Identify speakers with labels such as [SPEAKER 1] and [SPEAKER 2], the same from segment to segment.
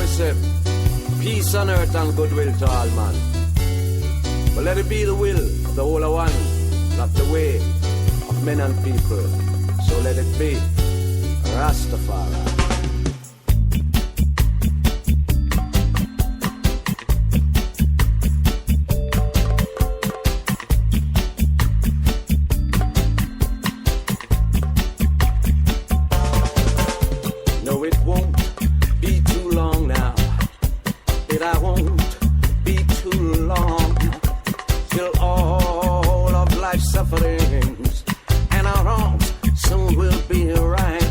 [SPEAKER 1] we say, peace on earth and goodwill to all man. But let it be the will of the whole of one, not the way of men and people. So let it be Rastafari. Sufferings and our wrongs soon will be right.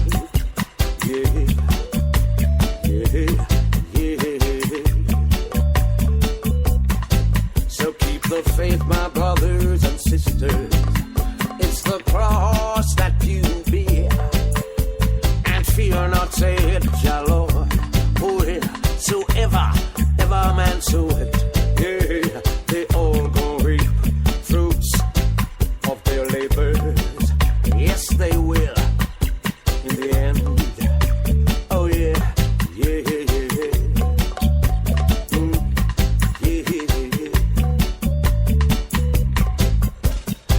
[SPEAKER 1] Yeah, yeah, yeah. So keep the faith, my brothers and sisters. It's the cross that you bear, and fear not, say it, Jah Lord. Oh, yeah. So ever man sow it. Yeah, they all gon' reap fruits of their labors. Yes, they will in the end. Oh yeah, yeah, yeah, yeah.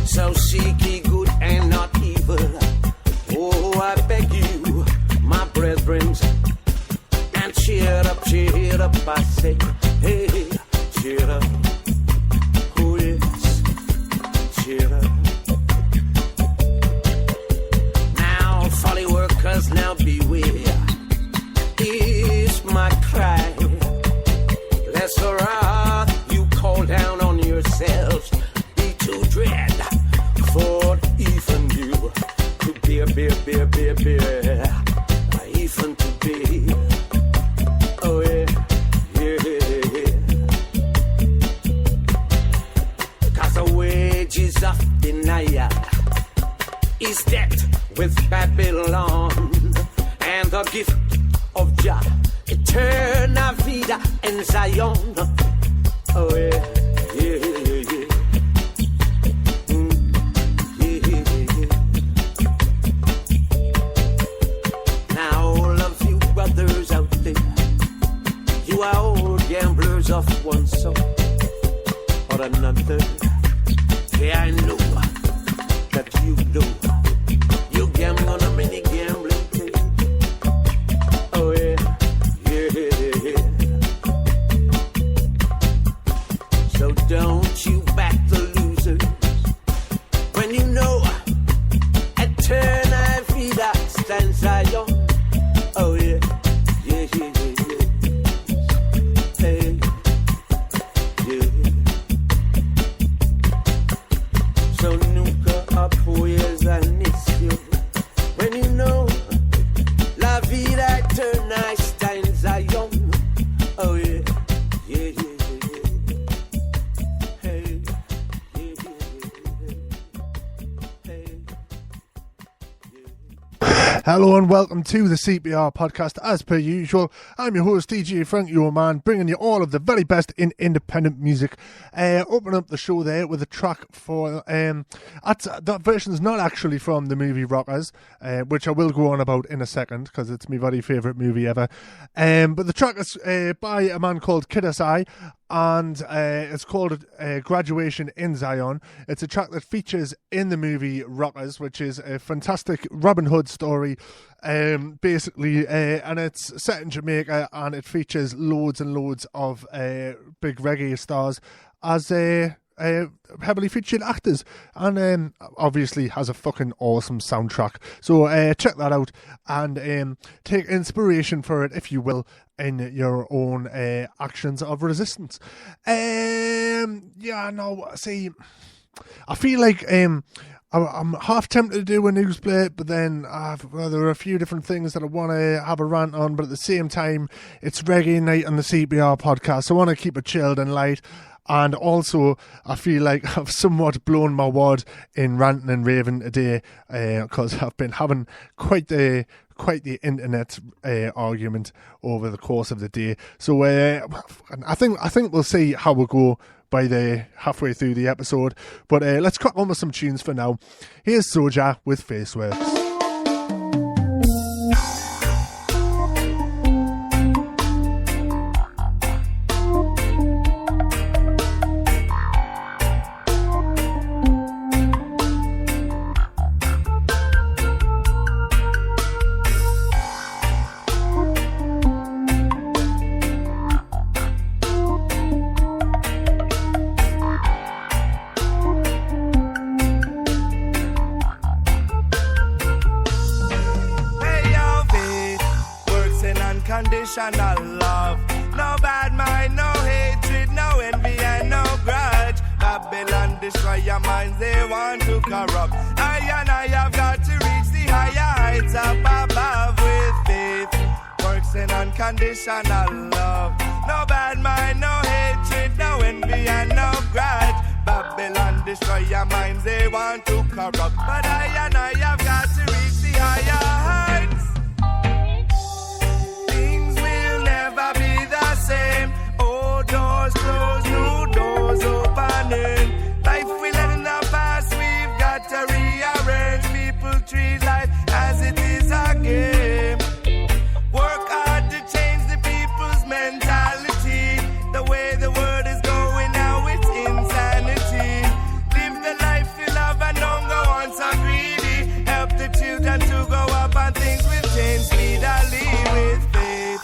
[SPEAKER 1] So seek ye good and not evil. Oh, I beg you, my brethren, and cheer up, I say, hey, cheer up. Oh yes, cheer up. Folly workers, now beware, is my cry. Lest the wrath you call down on yourselves be too dread for even you to bear, even to be. Oh yeah, yeah. Cause the wages of denial is death with Babylon, and the gift of Jah, eternal vida in Zion. Oh yeah, yeah, yeah, yeah. Yeah. Now all of you brothers out there, you are all gamblers of one sort or another. Yeah, I know that you know. You gamble on a mini gambling thing. Oh yeah, yeah, yeah. So don't you back the losers when you know eternal vida stands Zion. Oh yeah, yeah, yeah, yeah, yeah. Hey, yeah. So nunca apoyes al necio. When you know la vida eterna está en Zion. Oh yeah, yeah, yeah, yeah, yeah. Hey, yeah, yeah, yeah, hey, yeah.
[SPEAKER 2] Hello and welcome to the CPR podcast. As per usual, I'm your host DJ Frank, your man, bringing you all of the very best in independent music. Open up the show there with a track for that version's not actually from the movie Rockers, which I will go on about in a second because it's my very favourite movie ever. But the track is by a man called Kid S.I. and it's called Graduation in Zion. It's a track that features in the movie Rockers, which is a fantastic Robin Hood story, basically, and it's set in Jamaica, and it features loads and loads of big reggae stars as heavily featured actors, and obviously has a fucking awesome soundtrack. So check that out and take inspiration for it, if you will, in your own actions of resistance. Yeah, no, see, I feel like I'm half tempted to do a news plate, but then there are a few different things that I want to have a rant on, but at the same time, it's reggae night on the CPR podcast, so I want to keep it chilled and light. And also, I feel like I've somewhat blown my wad in ranting and raving today, because I've been having quite the internet argument over the course of the day. So I think we'll see how we go by the halfway through the episode. But let's crack on with some tunes for now. Here's Soja with Faceworks.
[SPEAKER 3] unconditional love. No bad mind, no hatred, no envy and no grudge. Babylon destroy your minds, they want to corrupt. I have got to reach the higher heights up above with faith, works and unconditional love. No bad mind, no hatred, no envy and no grudge. Babylon destroy your minds, they want to corrupt. But I have got to reach the higher heights. Things will never be the same. Old doors closed, new doors opening. Life we let in the past, we've got to rearrange. People treat life as it is a game. Work hard to change the people's mentality. The way the world is going now, it's insanity. Live the life you love and don't go on so greedy. Help the children to go up and things will change speedily with faith,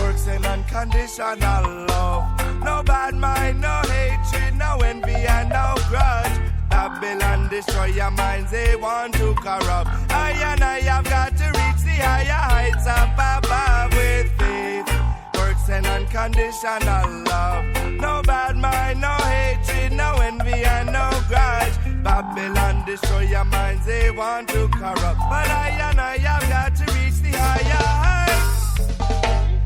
[SPEAKER 3] works and unconditional love. No bad mind, no hatred, no envy and no grudge. Babylon destroy your minds, they want to corrupt. I have got to reach the higher heights up above with faith, works and unconditional love. No bad mind, no hatred, no envy and no grudge. Babylon destroy your minds, they want to corrupt. But I have got to reach the higher heights.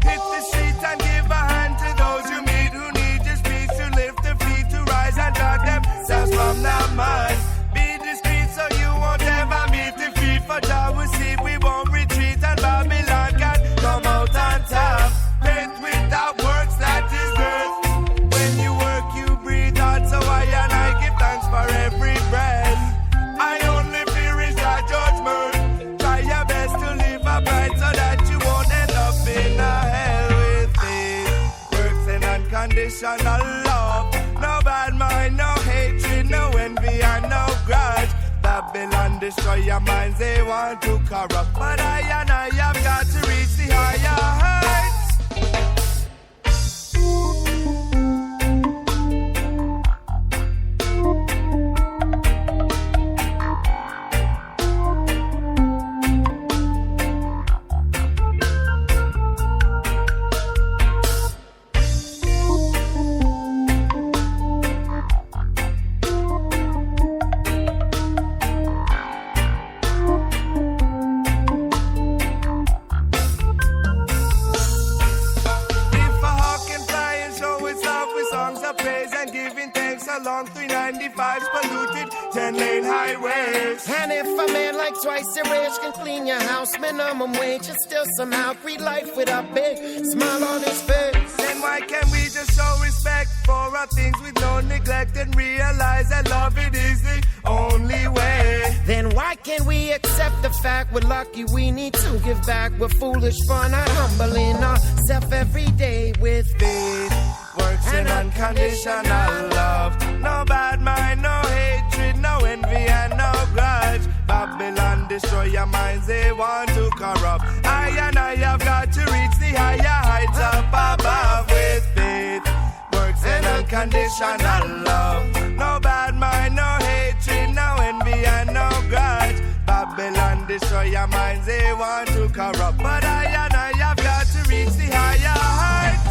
[SPEAKER 3] Hit the street and give a hand to those you meet who need your speech to lift their feet, to rise and drag themselves from their minds. Be discreet so you won't ever meet defeat. For Jah will see we won't retreat and Babylon can come out on top. Faith without works, that is death. When you work, you breathe out. So I give thanks for every breath. I only fear is that judgment. Try your best to live upright so that you won't end up in a hell with faith, works and unconditional love. No bad mind, no hatred, no envy and no grudge. Babylon destroy your minds, they want to corrupt. But I have got to reach the higher heights. Along 395's polluted 10-lane highways.
[SPEAKER 4] And if a man like twice your age can clean your house minimum wage, and still somehow greet life with a big smile on his face,
[SPEAKER 3] then why can't we just show respect for our things with no neglect and realize that love it is the only way?
[SPEAKER 4] Then why can't we accept the fact we're lucky we need to give back? We're foolish for not humbling ourselves every day with faith,
[SPEAKER 3] works and unconditional love. No bad mind, no hatred, no envy and no grudge. Babylon destroy your minds, they want to corrupt. I have got to reach the higher heights up above with faith, works and unconditional love. No bad mind, no hatred, no envy and no grudge. Babylon destroy your minds, they want to corrupt. But I have got to reach the higher heights.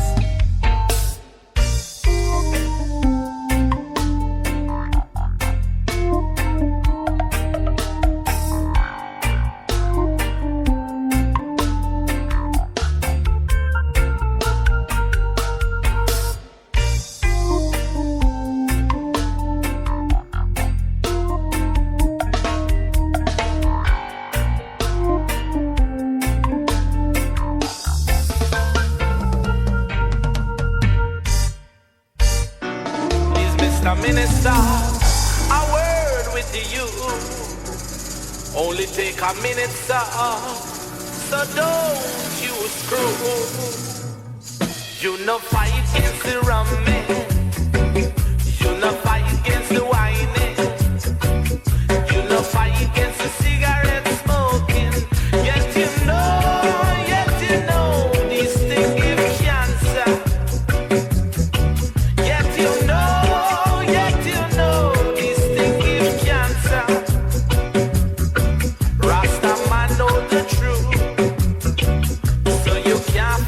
[SPEAKER 1] Minister, a word with you. Only take a minute, sir. So don't you screw. You no fight against the ramen. You no fight against the whining. You no fight against the cigarette smoking. Yet you know these things give cancer. Yet you know these things give cancer. Rasta man know the truth, so you can't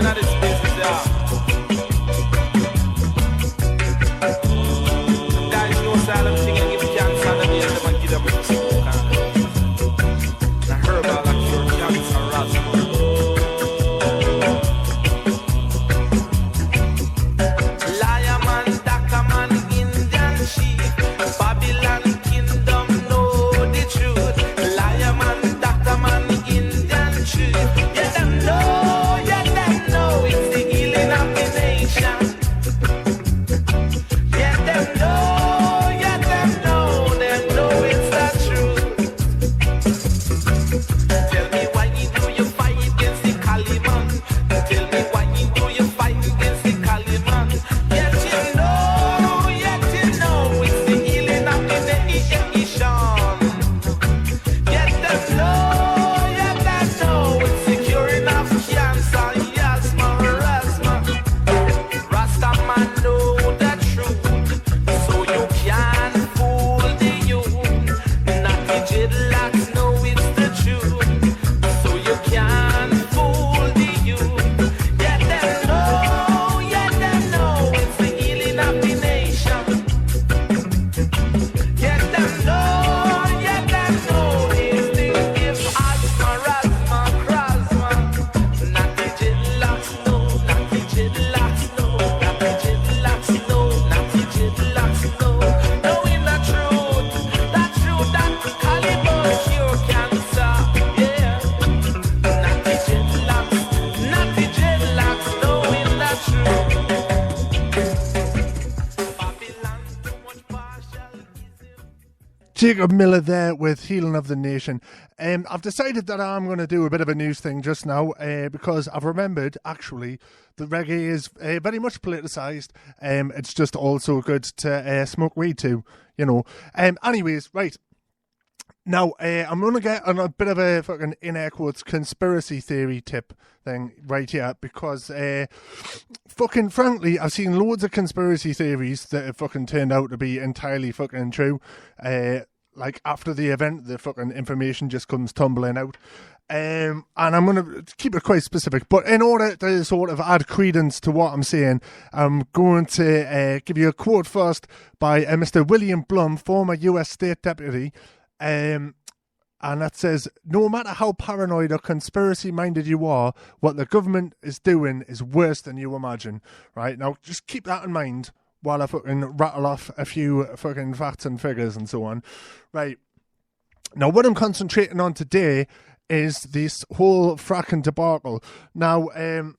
[SPEAKER 5] of this business, yeah. Guys know silent thing and give cancer and they them and give them a smoke and a herbal and cure cancer raspberry. Liar man, Daka man, Indian chief, Babylon kingdom know the truth. Liar man, Daka man, Indian chief. Yeah, them know it's the healing of the nation. Yeah, them know it's the truth. Tell me why do you fight against the Caliban? Tell me why do you fight against the Caliban? Yet you know it's the healing of the nation. Yet them know it's the curing of cancer, asthma. Rasta man know the truth, so you can't fool the youth. Not the dreadlocks know it's the truth, so you can't fool the youth. Yet them know it's the healing of the nation. Yet them know it's the gift asthma, crasma. Not the dreadlocks know, not the dreadlocks know, not the dreadlocks know, not the dreadlocks know. Knowing the truth that Caliban cure cancer, yeah. Not the dreadlocks knowing the truth. Babylon too much partialism.
[SPEAKER 2] Jacob Miller there with Healing of the Nation. I've decided that I'm going to do a bit of a news thing just now because I've remembered, actually, that reggae is very much politicised. It's just also good to smoke weed too, you know. Anyways, right. Now, I'm going to get on a bit of a fucking, in air quotes, conspiracy theory tip thing right here because, fucking frankly, I've seen loads of conspiracy theories that have fucking turned out to be entirely fucking true. Like, after the event, the fucking information just comes tumbling out. And I'm going to keep it quite specific. But in order to sort of add credence to what I'm saying, I'm going to give you a quote first by Mr. William Blum, former US State Deputy. And that says, no matter how paranoid or conspiracy-minded you are, what the government is doing is worse than you imagine. Right? Now, just keep that in mind while I fucking rattle off a few fucking facts and figures and so on. Right. Now, what I'm concentrating on today is this whole fracking debacle. Now, there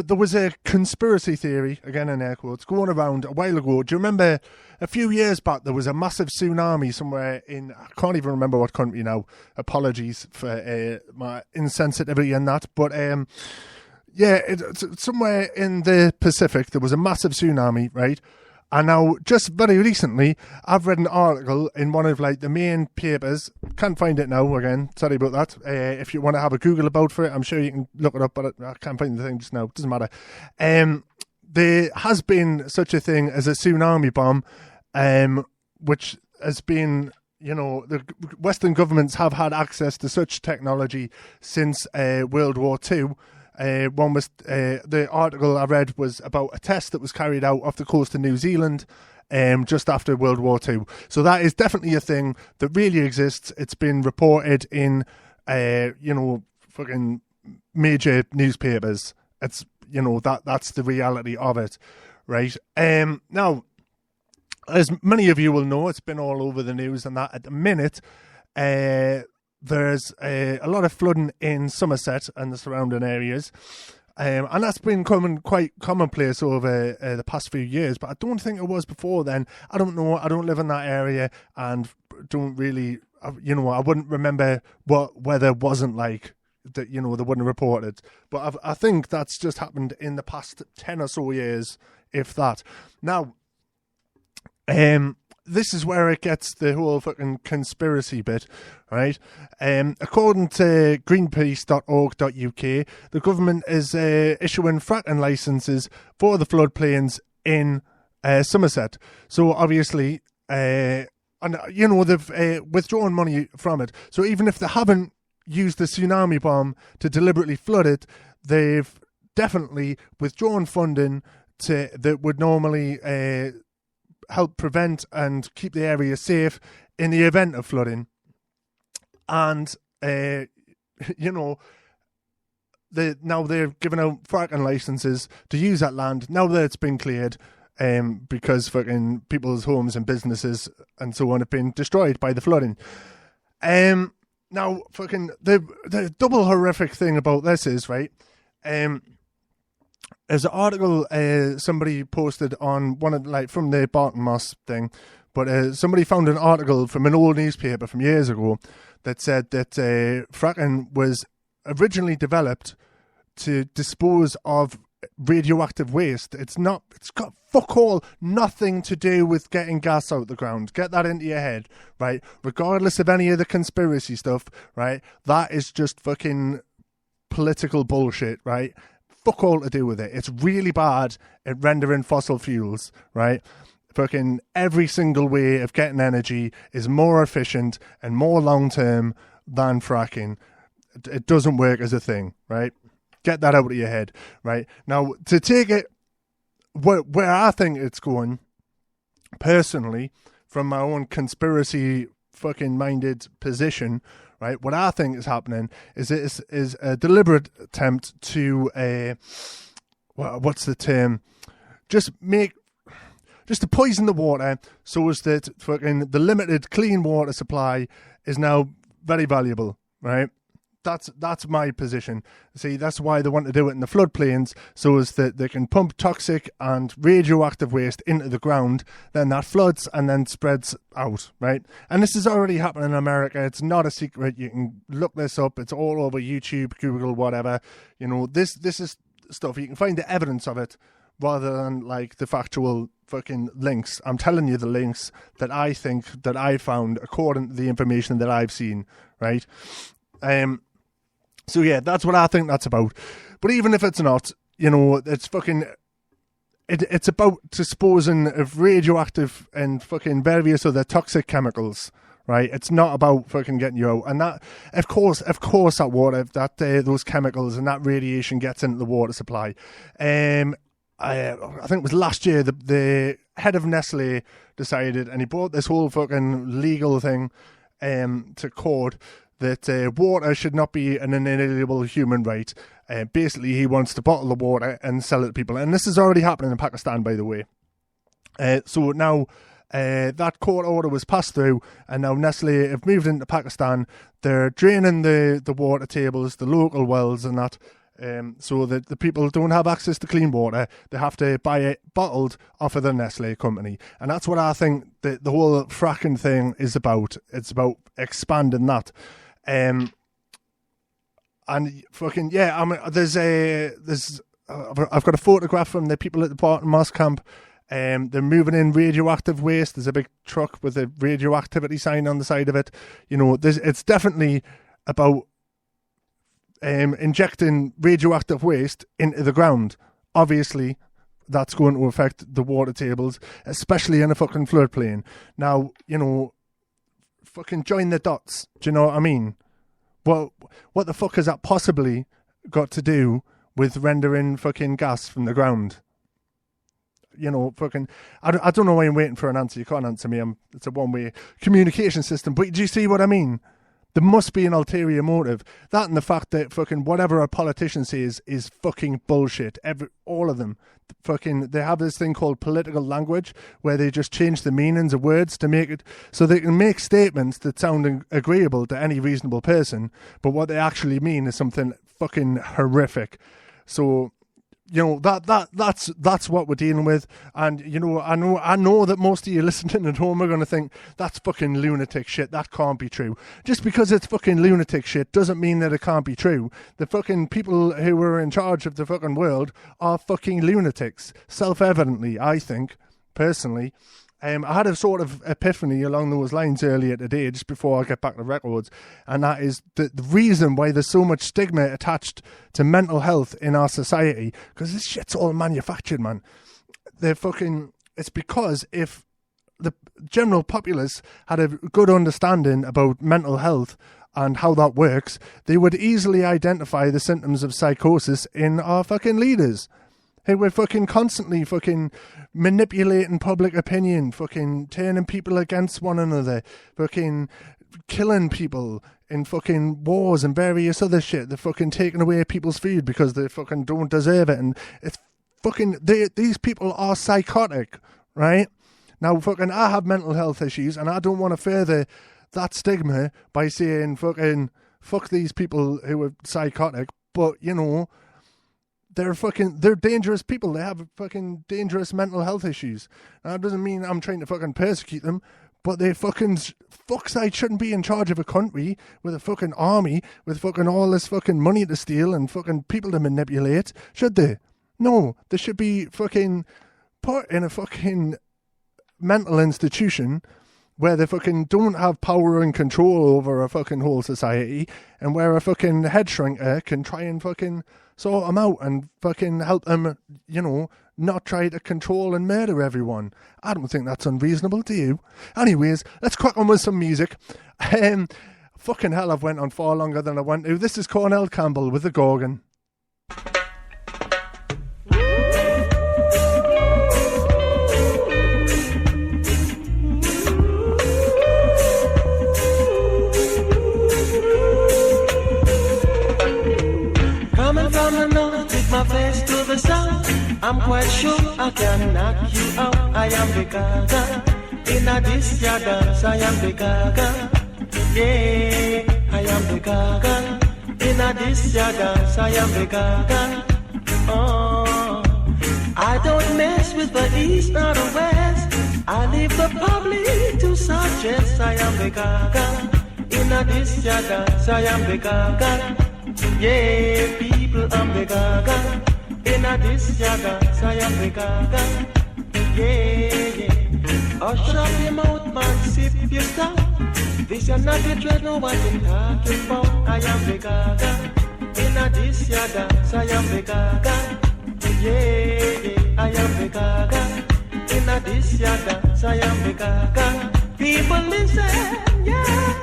[SPEAKER 2] was a conspiracy theory, again in air quotes, going around a while ago. Do you remember a few years back there was a massive tsunami somewhere in, I can't even remember what country now. Apologies for my insensitivity in that. But yeah, it's somewhere in the Pacific there was a massive tsunami, right? And now, just very recently, I've read an article in one of like the main papers. Can't find it now. Again, sorry about that. If you want to have a Google about for it, I'm sure you can look it up. But I can't find the thing just now. Doesn't matter. There has been such a thing as a tsunami bomb, which has been, you know, the Western governments have had access to such technology since World War II. One was the article I read was about a test that was carried out off the coast of New Zealand just after World War II. So that is definitely a thing that really exists. It's been reported in, you know, fucking major newspapers. It's, you know, that's the reality of it, right? Now, as many of you will know, it's been all over the news and that at the minute. There's a lot of flooding in Somerset and the surrounding areas. And that's been quite commonplace over the past few years, but I don't think it was before then. I don't know. I don't live in that area and don't really, you know, I wouldn't remember what weather wasn't like, that, you know, they wouldn't report it. But I think that's just happened in the past 10 or so years, if that. Now, this is where it gets the whole fucking conspiracy bit, right? According to greenpeace.org.uk, the government is issuing fracking licenses for the floodplains in Somerset. So obviously, and you know, they've withdrawn money from it. So even if they haven't, used the tsunami bomb to deliberately flood it, they've definitely withdrawn funding that would normally help prevent and keep the area safe in the event of flooding. And, now they're giving out fracking licenses to use that land now that it's been cleared, because fucking people's homes and businesses and so on have been destroyed by the flooding. Now, fucking the double horrific thing about this is, right, there's an article somebody posted on one of, like, from the Barton Moss thing, but somebody found an article from an old newspaper from years ago that said that fracking was originally developed to dispose of radioactive waste. It's got fuck all, nothing to do with getting gas out the ground. Get that into your head, right? Regardless of any of the conspiracy stuff, right? That is just fucking political bullshit, right? Fuck all to do with it. It's really bad at rendering fossil fuels, right? Fucking every single way of getting energy is more efficient and more long-term than fracking. It doesn't work as a thing, right? Get that out of your head, right? Now, to take it where I think it's going, personally, from my own conspiracy fucking minded position, right? What I think is happening is it is a deliberate attempt to what's the term? Just to poison the water so as that fucking the limited clean water supply is now very valuable, right? That's my position. See, that's why they want to do it in the floodplains, so as that they can pump toxic and radioactive waste into the ground, then that floods and then spreads out, right? And this is already happening in America. It's not a secret. You can look this up. It's all over YouTube, Google, whatever. This is stuff. You can find the evidence of it rather than like the factual fucking links. I'm telling you the links that I think that I found according to the information that I've seen, right? So yeah, that's what I think that's about. But even if it's not, it's fucking... It's about disposing of radioactive and fucking various other toxic chemicals, right? It's not about fucking getting you out. And that, of course, that water, those chemicals and that radiation gets into the water supply. I think it was last year, the head of Nestle decided, and he brought this whole fucking legal thing to court, that water should not be an inalienable human right. Basically, he wants to bottle the water and sell it to people. And this is already happening in Pakistan, by the way. So now that court order was passed through, and now Nestle have moved into Pakistan. They're draining the water tables, the local wells and that, so that the people don't have access to clean water. They have to buy it bottled off of the Nestle company. And that's what I think the whole fracking thing is about. It's about expanding that. And fucking yeah, I mean, I've got a photograph from the people at the Barton Moss camp. They're moving in radioactive waste. There's a big truck with a radioactivity sign on the side of it. It's definitely about injecting radioactive waste into the ground. Obviously, that's going to affect the water tables, especially in a fucking floodplain. Now, fucking join the dots. Do you know what I mean? Well, what the fuck has that possibly got to do with rendering fucking gas from the ground? Fucking... I don't know why I'm waiting for an answer. You can't answer me. It's a one-way communication system. But do you see what I mean? There must be an ulterior motive. That and the fact that fucking whatever a politician says is fucking bullshit. All of them. They have this thing called political language where they just change the meanings of words to make it so they can make statements that sound agreeable to any reasonable person, but what they actually mean is something fucking horrific. So, that's what we're dealing with. And, I know that most of you listening at home are going to think, that's fucking lunatic shit. That can't be true. Just because it's fucking lunatic shit doesn't mean that it can't be true. The fucking people who are in charge of the fucking world are fucking lunatics. Self-evidently, I think, personally. I had a sort of epiphany along those lines earlier today, just before I get back to records, and that is the reason why there's so much stigma attached to mental health in our society, because this shit's all manufactured, man. It's because if the general populace had a good understanding about mental health and how that works, they would easily identify the symptoms of psychosis in our fucking leaders. Hey, we're fucking constantly fucking manipulating public opinion, fucking turning people against one another, fucking killing people in fucking wars and various other shit. They're fucking taking away people's food because they fucking don't deserve it. And it's fucking, these people are psychotic, right? Now, fucking, I have mental health issues and I don't want to further that stigma by saying fucking, fuck these people who are psychotic. But, you know, they're dangerous people. They have fucking dangerous mental health issues. And that doesn't mean I'm trying to fucking persecute them, but they fucking fuckside shouldn't be in charge of a country with a fucking army, with fucking all this fucking money to steal and fucking people to manipulate, should they? No, they should be fucking put in a fucking mental institution where they fucking don't have power and control over a fucking whole society, and where a fucking head shrinker can try and fucking sort them out and fucking help them, you know, not try to control and murder everyone. I don't think that's unreasonable, do you? Anyways, let's crack on with some music. Fucking hell, I've went on far longer than I went to. This is Cornell Campbell with The Gorgon.
[SPEAKER 6] My face to the sun, I'm quite sure I can knock you out. I am the gaga, in a this ya dance, I am the gaga. Yeah, I am the gaga, in a this ya dance, I am the gaga. Oh, I don't mess with the east or the west, I leave the public to suggest. I am the gaga, in a this ya dance, I am the gaga. Yeah, people, I'm the gaga. In a this ya dance, I am the gaga. Yeah, yeah. Oh, shut up your mouth, man, sip your stuff. This is not the dread, no one can talking about. I am the gaga. In a this ya dance, I am the gaga. Yeah, yeah, I am the gaga. In a this ya dance, I am the gaga. People listen, yeah.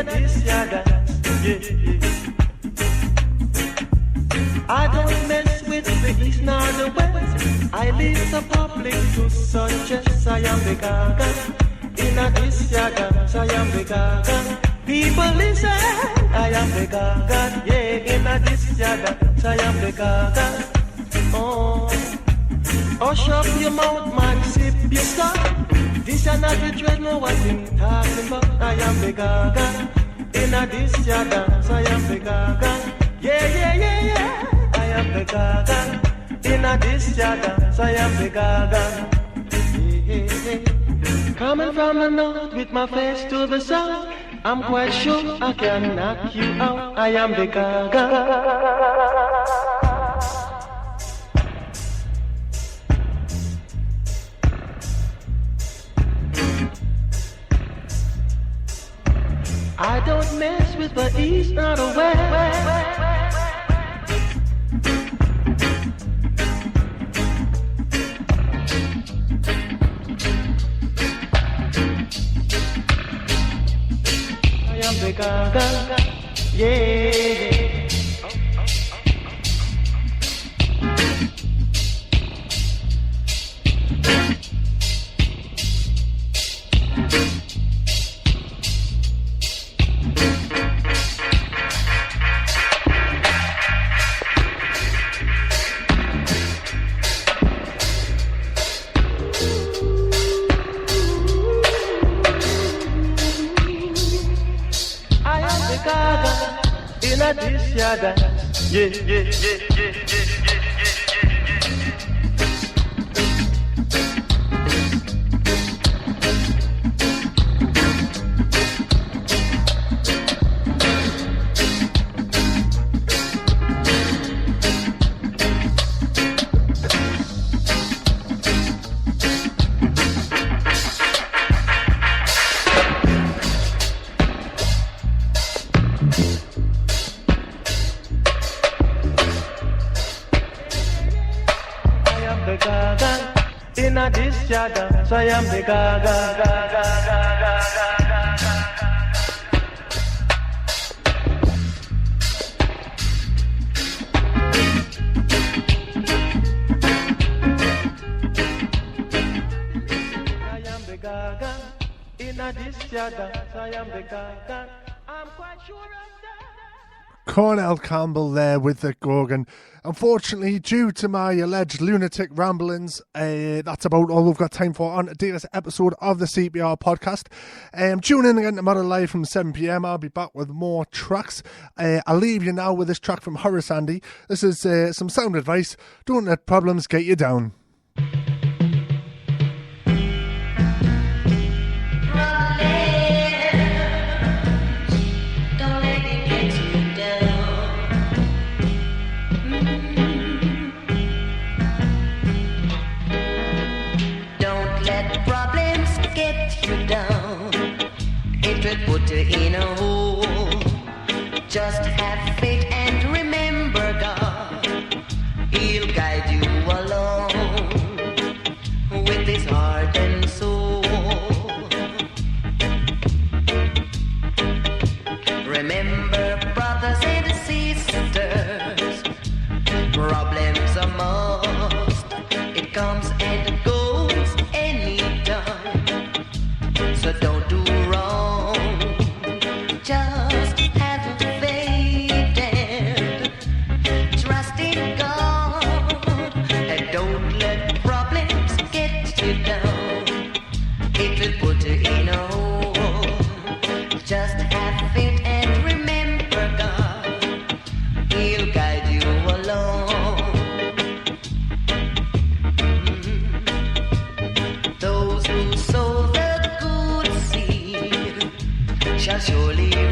[SPEAKER 6] This ya dance, yeah, yeah. I don't mess with the east nor the west, I leave the public to suggest. I am the gaga, in a this ya dance, I am the gaga. People listen, I am the gaga, yeah, in a this ya dance, I am the gaga. Oh, hush up your mouth, man, sip your stuff. This is not the dread, no one thing talking about. I am the gaga, in a this ya dance, I am the gaga. Yeah, yeah, yeah, yeah, I am the gaga. In a this ya dance, I am the gaga. Yeah, yeah, yeah. Coming from the north with my face to the south, I'm quite sure I can knock you out. I am the gaga. I don't mess with the east or the west. I am the gaga, yeah. This ya dance, yeah, yeah, yeah, yeah, yeah, yeah. dance, I am the Gaga.
[SPEAKER 2] Cornell Campbell there with the Gorgon. Unfortunately, due to my alleged lunatic ramblings, that's about all we've got time for on today's episode of the CPR podcast. Tune in again tomorrow live from 7 p.m. I'll be back with more tracks. I'll leave you now with this track from Horace Andy. This is some sound advice. Don't let problems get you down.
[SPEAKER 7] Put you in a hole. Just have faith and remember God. He'll guide you along with his heart and soul. Remember, brothers and sisters, problems are must. It comes and goes anytime. So don't do wrong. Surely